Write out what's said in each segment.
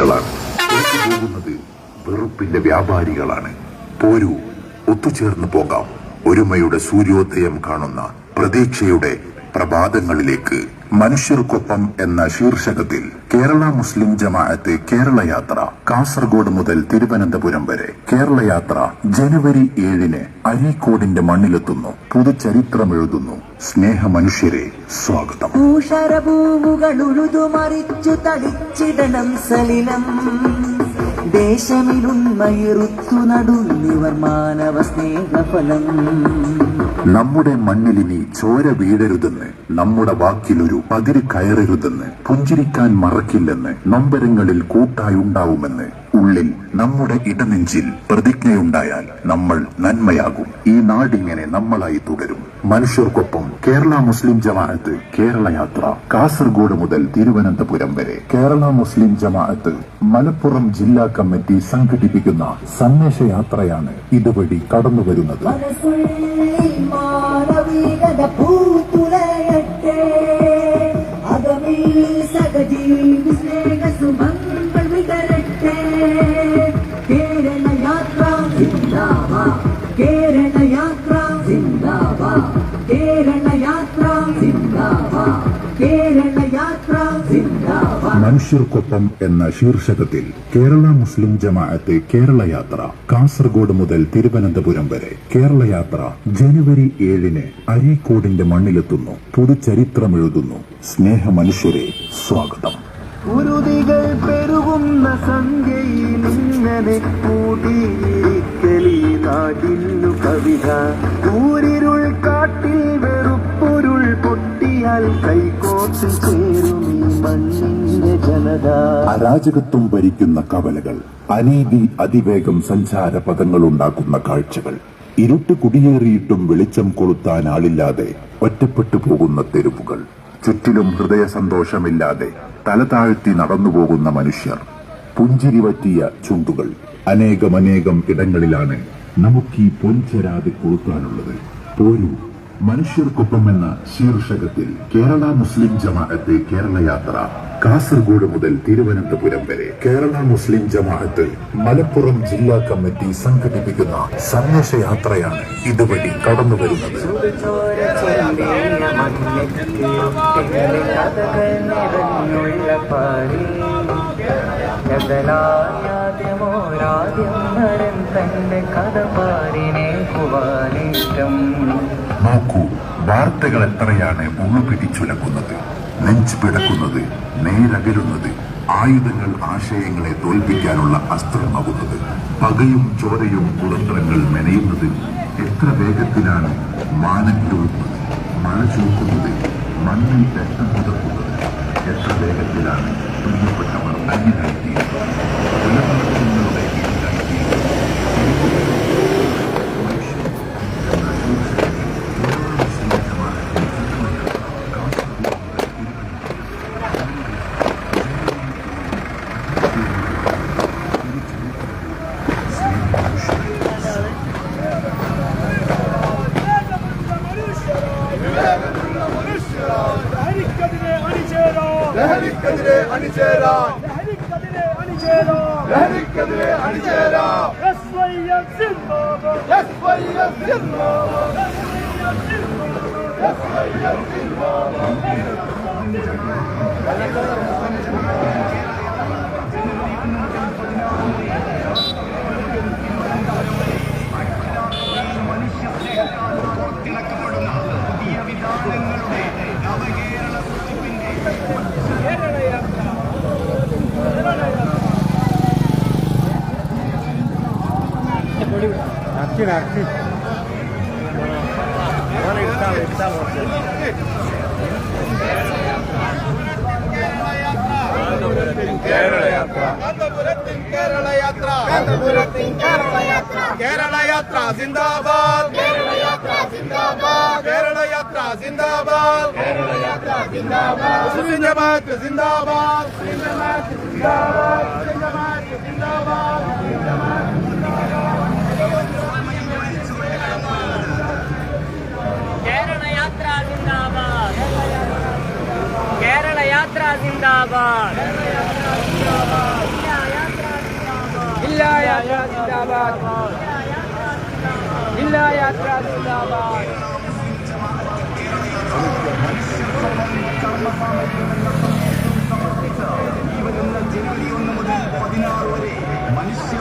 പോകുന്നത് വെറുപ്പിന്റെ വ്യാപാരികളാണ്. പോരൂ, ഒത്തുചേർന്ന് പോകാം ഒരുമയുടെ സൂര്യോദയം കാണുന്ന പ്രതീക്ഷയുടെ പ്രഭാതങ്ങളിലേക്ക്. മനുഷ്യർക്കൊപ്പം എന്ന ശീർഷകത്തിൽ കേരള മുസ്ലിം ജമാഅത്ത് കേരള യാത്ര കാസർഗോഡ് മുതൽ തിരുവനന്തപുരം വരെ. കേരള യാത്ര ജനുവരി 7 അരീക്കോടിന്റെ മണ്ണിലെത്തുന്നു. പുതുചരിത്രമെഴുതുന്നു. സ്നേഹ മനുഷ്യരെ, സ്വാഗതം. ഊഷരഭൂമുകൾ ഉഴുതുമറിച്ചു തളിച്ചിടണം സലിലം. ദേശമിലുന്മയുറുത്തു നടുന്നിവർ മാനവ സ്നേഹഫലം. നമ്മുടെ മണ്ണിലിനി ചോര വീഴരുതെന്ന്, നമ്മുടെ വാക്കിലൊരു പതിര് കയറരുതെന്ന്, പുഞ്ചിരിക്കാൻ മറക്കില്ലെന്ന്, നൊമ്പരങ്ങളിൽ കൂട്ടായുണ്ടാവുമെന്ന്, ഉള്ളിൽ നമ്മുടെ ഇടനെഞ്ചിൽ പ്രതിജ്ഞയുണ്ടായാൽ നമ്മൾ നന്മയാകും. ഈ നാടിങ്ങനെ നമ്മളായി തുടരും. മനുഷ്യർക്കൊപ്പം കേരള മുസ്ലിം ജമാഅത്ത് കേരള യാത്ര കാസർഗോഡ് മുതൽ തിരുവനന്തപുരം വരെ. കേരള മുസ്ലിം ജമാഅത്ത് മലപ്പുറം ജില്ലാ കമ്മിറ്റി സംഘടിപ്പിക്കുന്ന സന്ദേശയാത്രയാണ് ഇതുവഴി കടന്നുവരുന്നത്. മാനവികത പൂത്തുലയട്ടെ, അകമിൽ സഹജീവി സ്നേഹസുമങ്ങൾ വിതരട്ടെ. കേരള യാത്ര സിന്ദാബാദ്, കേരള യാത്ര സിന്ദാബാദ്, കേരള യാത്ര സിന്ദാബാദ്, കേരള യാത്ര സിന്ദാബാദ്. മനുഷ്യർക്കൊപ്പം എന്ന ശീർഷകത്തിൽ കേരള മുസ്ലിം ജമാഅത്ത് കേരള യാത്ര കാസർഗോഡ് മുതൽ തിരുവനന്തപുരം വരെ. കേരള യാത്ര ജനുവരി 7 അരീക്കോടിന്റെ മണ്ണിലെത്തുന്നു. പുതുചരിത്രമെഴുതുന്നു. സ്നേഹ മനുഷ്യരെ, സ്വാഗതം. ഉരുതികൾ പെരുകുന്ന സന്ധ്യയിൽ ഇങ്ങനെ കൂടിയിരിക്കലി നാടിന്നു കവിത. ഊരിരുൾ കാട്ടിൽ വെറുപ്പൊരുൾ പൊട്ടിയാൽ കൈകോട്ട് ചേരുമീ മണ്ണിന്റെ ജനത. അരാജകത്വം ഭരിക്കുന്ന കവലകൾ, അനീതി അതിവേഗം സഞ്ചാര പദങ്ങളുണ്ടാക്കുന്ന കാഴ്ചകൾ, ഇരുട്ട് കുടിയേറിയിട്ടും വെളിച്ചം കൊളുത്താൻ ആളില്ലാതെ ഒറ്റപ്പെട്ടു പോകുന്ന തെരുവുകൾ, ചുറ്റിലും ഹൃദയ സന്തോഷമില്ലാതെ തല താഴ്ത്തി നടന്നുപോകുന്ന മനുഷ്യർ, പുഞ്ചിരി പറ്റിയ ചുണ്ടുകൾ. അനേകമനേകം ഇടങ്ങളിലാണ് നമുക്കീ പൊൻചെരാതെ കൊളുത്താനുള്ളത്. പോരൂ, മനുഷ്യർക്കൊപ്പം എന്ന ശീർഷകത്തിൽ കേരള മുസ്ലിം ജമാഅത്ത് കേരള യാത്ര കാസർഗോഡ് മുതൽ തിരുവനന്തപുരം വരെ. കേരള മുസ്ലിം ജമാഅത്ത് മലപ്പുറം ജില്ലാ കമ്മിറ്റി സംഘടിപ്പിക്കുന്ന സന്ദേശയാത്രയാണ് ഇതുവഴി കടന്നുവരുന്നത്. നോക്കൂ, വാർത്തകൾ എത്രയാണ് ഉള്ളുപിടിച്ചുലക്കുന്നത്, നെഞ്ചു പിടക്കുന്നത്, നേരകരുന്നത്. ആയുധങ്ങൾ ആശയങ്ങളെ തോൽപ്പിക്കാനുള്ള അസ്ത്രമാകുന്നത്. പകയും ചോരയും കുളന്ത്രങ്ങൾ മെനയുന്നത്. എത്ര വേഗത്തിലാണ് മാനം ചൂടുന്നത്, മഴ ചൂക്കുന്നത്, മണ്ണിൽ രക്തം പുതക്കുന്നത്. എത്ര വേഗത്തിലാണ് പ്രിയപ്പെട്ടവർ അന്യനായിത്തീരുന്നത്. കുലപക്ഷങ്ങളുടെ ലഹരിക്കെതിരെ അണിചേരാൻ കേരള യാത്ര സിന്ദാബാദ്, കേരള യാത്ര സിന്ദാബാദ്, കേരള യാത്ര സിന്ദാബാദ്, കേരള യാത്ര സിന്ദാബാദ്. മുസ്ലിം ജമാഅത്ത് സിന്ദാബാദ്, മുസ്ലിം ജമാഅത്ത് സിന്ദാബാദ്, മുസ്ലിം ജമാഅത്ത് സിന്ദാബാദ്. കേരള യാത്ര സിന്ദാബാദ്, കേരള യാത്ര സിന്ദാബാദ്. ജില്ലാ യാത്ര സിന്ദാബാദ്. ജനുവരി 1 മുതൽ 16 വരെ മനുഷ്യ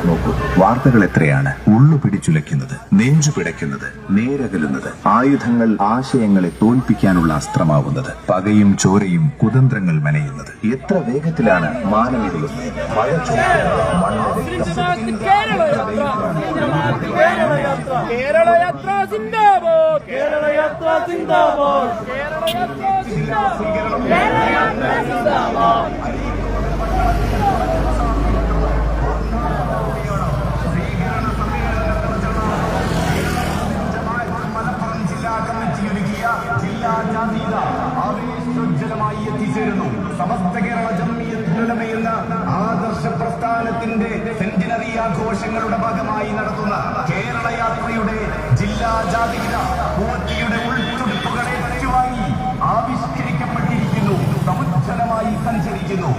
നോക്കൂ, വാർത്തകൾ എത്രയാണ് ഉള്ളു പിടിച്ചുലയ്ക്കുന്നത്, നെഞ്ചു പിടയ്ക്കുന്നത്, നേരകലുന്നത്, ആയുധങ്ങൾ ആശയങ്ങളെ തോൽപ്പിക്കാനുള്ള അസ്ത്രമാവുന്നത്, പകയും ചോരയും കുതന്ത്രങ്ങൾ മെനയുന്നത്. എത്ര വേഗത്തിലാണ് മാനമിരുളുന്നത്, മഴ ചോർത്തുന്നത്, മണ്ണ് രക്തം. കേരള യാത്ര സിന്ദാബാദ്. കേരള യാത്ര സിന്ദാബാദ്. കേരള യാത്ര സിന്ദാബാദ്. കേരള യാത്ര സിന്ദാബാദ്. ആവേശോജ്ജലമായി എത്തിച്ചേരുന്നു. സമസ്ത കേരള ജംഇയ്യത്തുൽ ഉലമ എന്ന ആദർശ പ്രസ്ഥാനത്തിന്റെ സെന്റിനറി ആഘോഷങ്ങളുടെ ഭാഗമായി നടത്തുന്ന കേരള യാത്രയുടെ ജില്ലാ ജാഥിക പൂവത്തിയുടെ ഉൾത്തുടുപ്പുകളെ ഏറ്റുവാങ്ങി ആവിഷ്കരിക്കപ്പെട്ടിരിക്കുന്നു. സമുജ്ജലമായി സഞ്ചരിക്കുന്നു.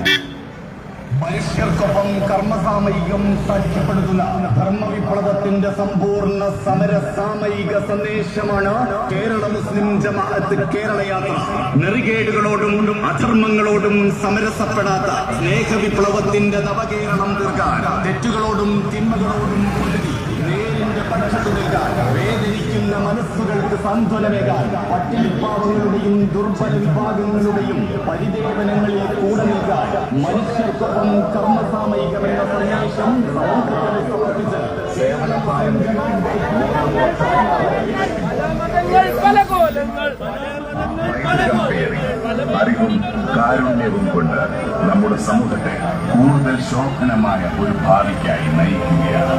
മനുഷ്യർക്കൊപ്പം കർമ്മസാമയികം സാക്ഷ്യപ്പെടുത്തുന്ന ധർമ്മവിപ്ലവത്തിന്റെ സമ്പൂർണ്ണ സമര സാമയിക സന്ദേശമാണ് കേരള മുസ്ലിം ജമാഅത്ത് കേരള യാത്ര. നെറികേടുകളോടും അധർമ്മങ്ങളോടും സമരസപ്പെടാത്ത സ്നേഹവിപ്ലവത്തിന്റെ നവകേരളം തീർക്കാൻ, തെറ്റുകളോടും തിന്മകളോടും പൊരുതി നേരിന്റെ പക്ഷത്തു നിൽക്കാൻ, വേദനിക്കുന്ന മനസ്സുകൾക്ക് സാന്ത്വനമേകാൻ, പട്ടിണിപ്പാവങ്ങളുടെയും ദുർബല വിഭാഗങ്ങളുടെയും പരിദേവനങ്ങളിൽ കൂടെ നിൽക്കാൻ, മനുഷ്യർക്കൊപ്പം കർമ്മസാമയികമെന്ന സന്ദേശം സമൂഹത്തിന് സമർപ്പിച്ച് സേവനം അറിവും കാരുണ്യവും കൊണ്ട് നമ്മുടെ സമൂഹത്തെ കൂടുതൽ ശോഭനമായ ഒരു ഭാവിക്കായി നയിക്കുകയാണ്.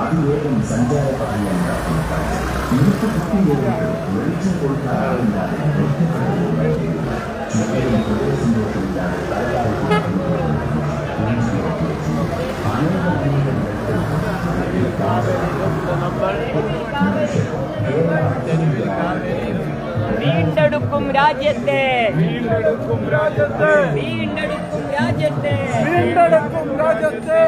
അതിവേഗം സഞ്ചാരപാതയുണ്ടാക്കുന്ന കാഴ്ച ഇന്നത്തെ കുട്ടികളുടെ വെളിച്ചം കൊടുക്കാറില്ലാതെ ചുമരും പ്രദേശങ്ങളില്ലാതെ വീണ്ടെടുക്കും രാജ്യത്തെ. വീണ്ടെടുക്കും രാജ്യത്തെ. വീണ്ടെടുക്കും രാജ്യത്തെ. വീണ്ടെടുക്കും രാജ്യത്തെ.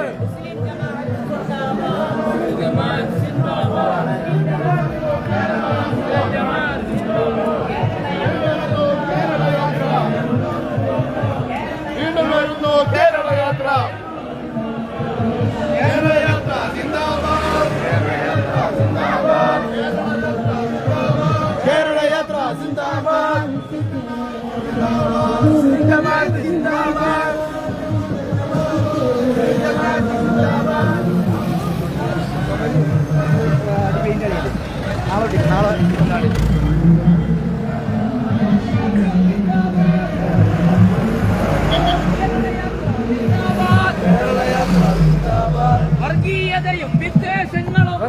വീണ്ടും വരുന്നു കേരള യാത്ര. കേരള യാത്ര സിന്ദാബാദ്. കേരള യാത്ര സിന്ദാബാദ്. സിന്ദാബാദ് സിന്ദാബാദ്. വർഗീയതയും വിദ്വേഷങ്ങളും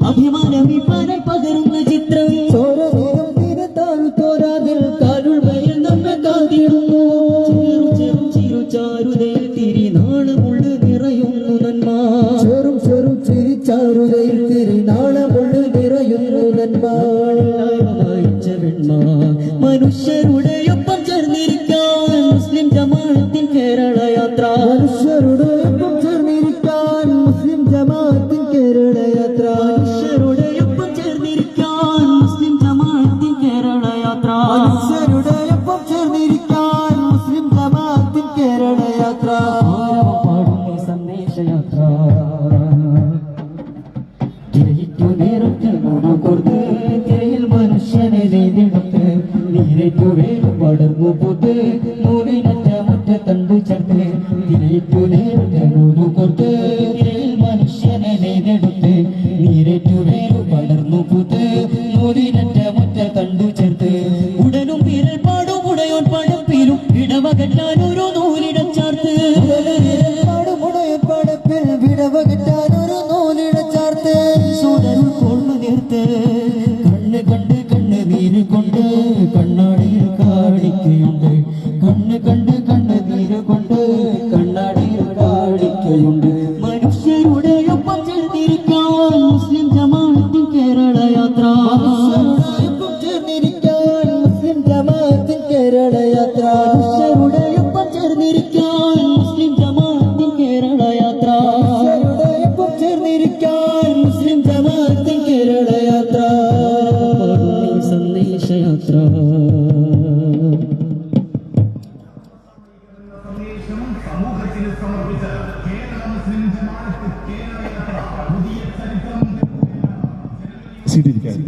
അഭിമാനമി പാനെ പകരുന്ന ചിത്രം ചോരനേരം തീരത്താഴു തോരാതിൽ കാലുൾ വയൽ നമ്മെ കാത്തിടുന്നു ചിരു ചാരുതയിൽ തിരി നാളുമുള്ള നിറയും കണ്ടു ചേർത്ത് തിരേറ്റു നേരത്തെ നൂലു കോർത്ത് തിരയിൽ മനുഷ്യനെ നെയ്തെടുത്ത് നീരേറ്റു വേരു പടർന്നു പൂത്ത് നൂലിനറ്റ മുറ്റ കണ്ടു ചേർത്ത് ഉടനും വിരൽ പാടും ഉടയോൻ പടപ്പിലും ഇടവകറ്റാൻ ഒരു നൂലിടച്ചാർത്ത് പാടുമുടയോൻ പടപ്പിൽ വിടവകറ്റാൻ ഒരു നൂലിടച്ചാർത്ത് സോദരുൾ കോൾമ നേർത്ത് കണ്ണ് കണ്ട് കണ്ണ് നീര് കൊണ്ട് കണ്ണാടിയിൽ കാണിക്കയുണ്ട് കണ്ണ് കണ്ട് കണ്ണ് നീര് കൊണ്ട് കണ്ണാടിയിൽ കാണിക്കയുണ്ട് മനുഷ്യരുടെ ഒപ്പം ചേർന്നിരിക്കാൻ മുസ്ലിം ജമാഅത്തിൻ കേരള യാത്ര ചേർന്നിരിക്കാൻ മുസ്ലിം ജമാഅത്തിൻ കേരള യാത്ര മനുഷ്യരുടെ ഒപ്പം ചേർന്നിരിക്കാൻ മുസ്ലിം ജമാഅത്തിൻ കേരള യാത്ര ഒപ്പം ചേർന്നിരിക്കാൻ മുസ്ലിം ജമാഅത്തിൻ കേരള യാത്ര സന്ദേശയാത്ര സമൂഹത്തിന് സമർപ്പിച്ച കേരള മുസ്ലിം ജമാഅത്ത് കേരള യാത്ര പുതിയ ചരിത്രം സീറ്റിരിക്കാൻ